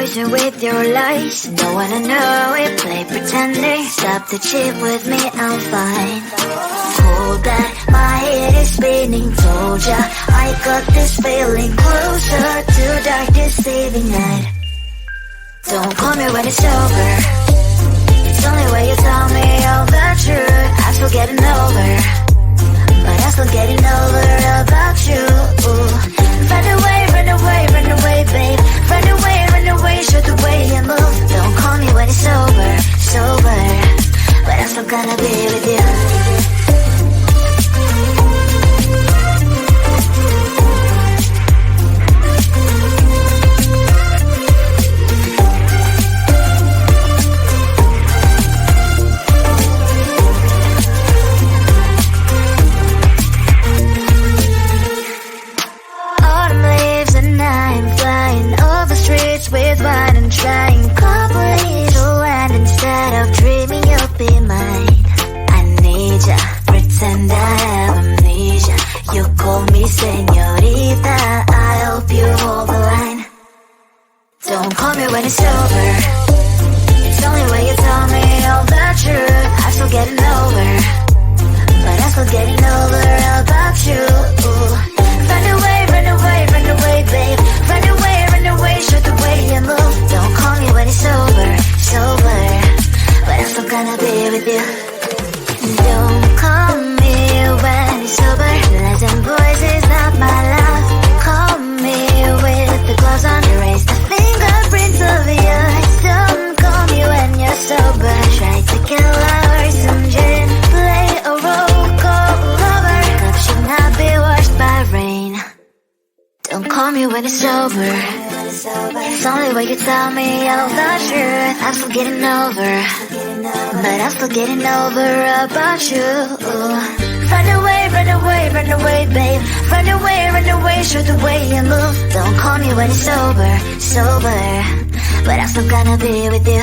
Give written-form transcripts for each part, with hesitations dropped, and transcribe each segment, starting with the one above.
poison with your lies. Don't wanna know it, play pretending. Stop the cheat with me, I'm fine. Hold that, my head is spinning. Told ya, I got this feeling. Closer to dark deceiving night. Don't call me when it's over. It's only when you tell me all the truth. I'm still getting over, but I'm still getting over about you. Run away, run away, run away, babe. Run away, show the way you move. Don't call me when it's over, sober, but I'm still gonna be with you. With wine and trying coupling to land instead of dreaming you'll be mine. I need ya, pretend I have amnesia. You call me señorita, I hope you hold the line. Don't call me when it's over. It's only when you tell me all the truth. I'm still getting over, but I'm still getting over about you. Run away, run away, run away, babe. Run away, show the way you move. Don't call me when it's over, sober, but I'm still gonna be with you. Don't call me when it's over. Lies and boys is not my love. Call me with the gloves on. Erase the fingerprints of yours. Don't call me when you're sober. Try to kill hours, some gin. Play a role, call lover. Cup should not be washed by rain. Don't call me when it's over. It's only when you tell me all the truth. I'm still getting over, but I'm still getting over about you. Run away, run away, run away, babe. Run away, show the way you move. Don't call me when it's over, sober, but I'm still gonna be with you.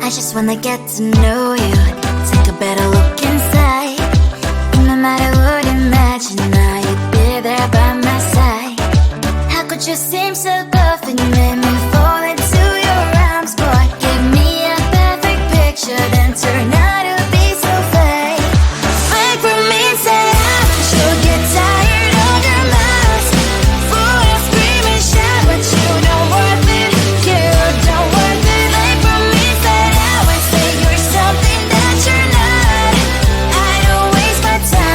I just wanna get to know you, take a better look inside. No matter what, imagine now you'd be there by my side. How could you seem so perfect, made me fall into your arms, boy? Give me a perfect picture, then turn out to be so fake. Fake for me, say you'll get tired of your mask. Full of scream and shout, but you don't worth it, you don't worth it. Fake for me, say you're something that you're not. I don't waste my time.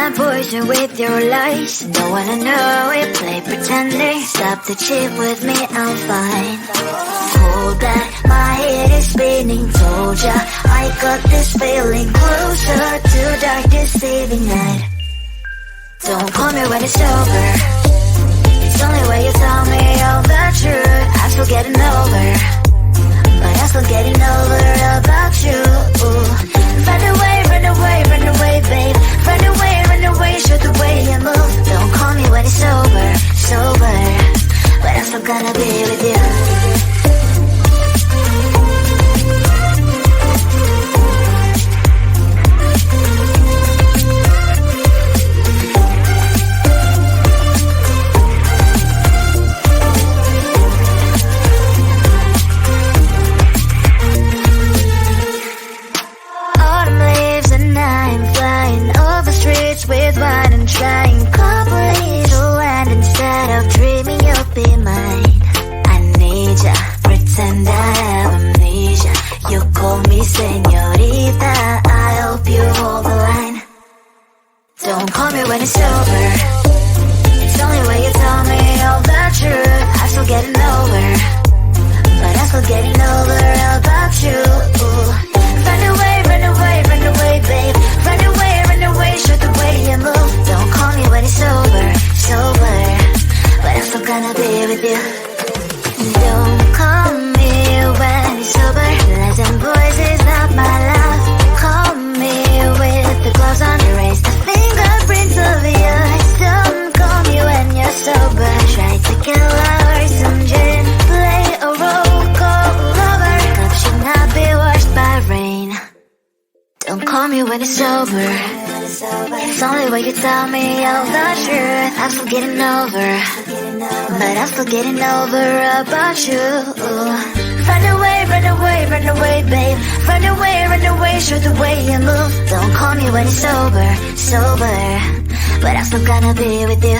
and poison with your lies. Don't wanna know it, play pretending. Stop the cheat with me, I'm fine. Hold back, my head is spinning. Told ya, I got this feeling. Closer to dark deceiving night. Don't call me when it's over. It's only when you tell me all the truth. I'm still getting over, but I'm still getting over about you. Run away, run away, run away, babe. Run away, show the way you move. Don't call me when it's over, sober, but I'm still gonna be with you. With wine and trying completeness, and instead of dreaming you'll be mine. I need ya, pretend I have amnesia. You call me señorita, I hope you hold the line. Don't call me when it's over. It's only when you tell me all the truth. I'm still getting over, but I'm still getting over about you. Run away, run away, run away, babe. Run away, show the way you move. Don't call me when it's over, sober, but I'm still gonna be with you. Don't call me when it's sober. Lies and boys is not my love. Call me with the gloves on. Erase the fingerprints of yours. Don't call me when you're sober. Try to kill our some gin. Play a role called lover. Love should not be washed by rain. Don't call me when it's over. It's only when you tell me all the truth. I'm still getting over, but I'm still getting over about you. Run away, run away, run away, babe. Run away, show the way you move. Don't call me when it's over, sober, but I'm still gonna be with you.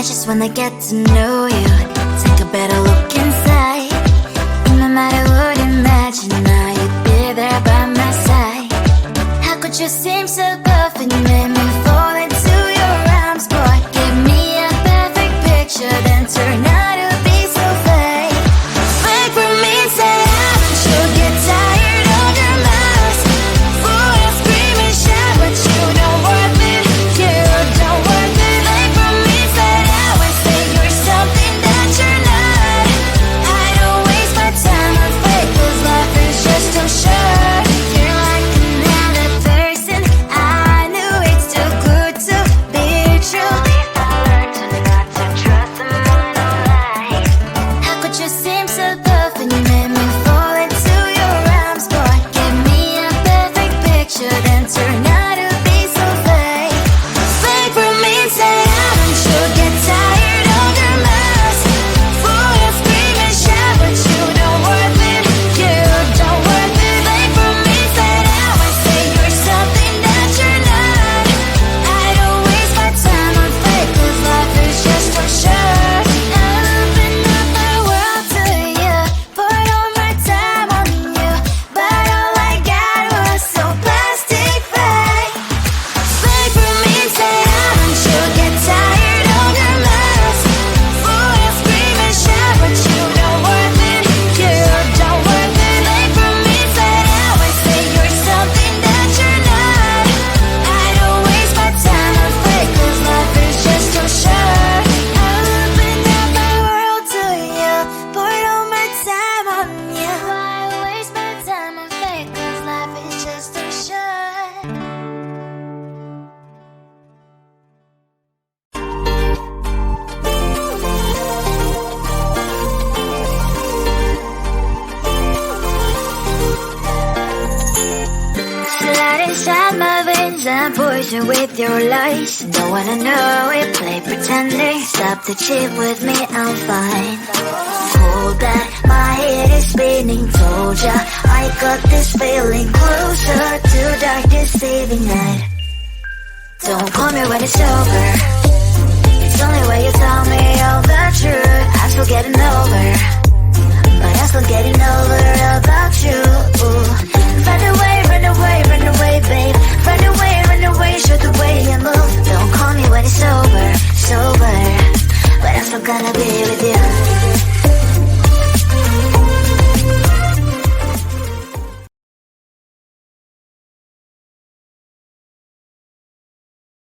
just wanna get to know you. Take a better look inside. No matter what you imagine, now you'd be there by my side. How could you seem so perfect? You made me fall into your arms, boy. Give me a perfect picture, then turn out to be so fake. Fake for me, say haven't you get tired of your lies? Boy, I scream and shout, but you don't worth it. You don't worth it. Fake for me, say I would say you're something that you're not. I don't waste my not poison with your lies. Don't wanna know it, play pretending. Stop the cheat with me, I'm fine. Hold that, my head is spinning. Told ya, I got this feeling closer to dark deceiving night. Don't call me when it's over. It's only when you tell me all the truth. I'm still getting over, but I'm still getting over about you. Run away, run away, run away, babe. Run away, show the way you move. Don't call me when it's over, sober, but I'm still gonna be with you.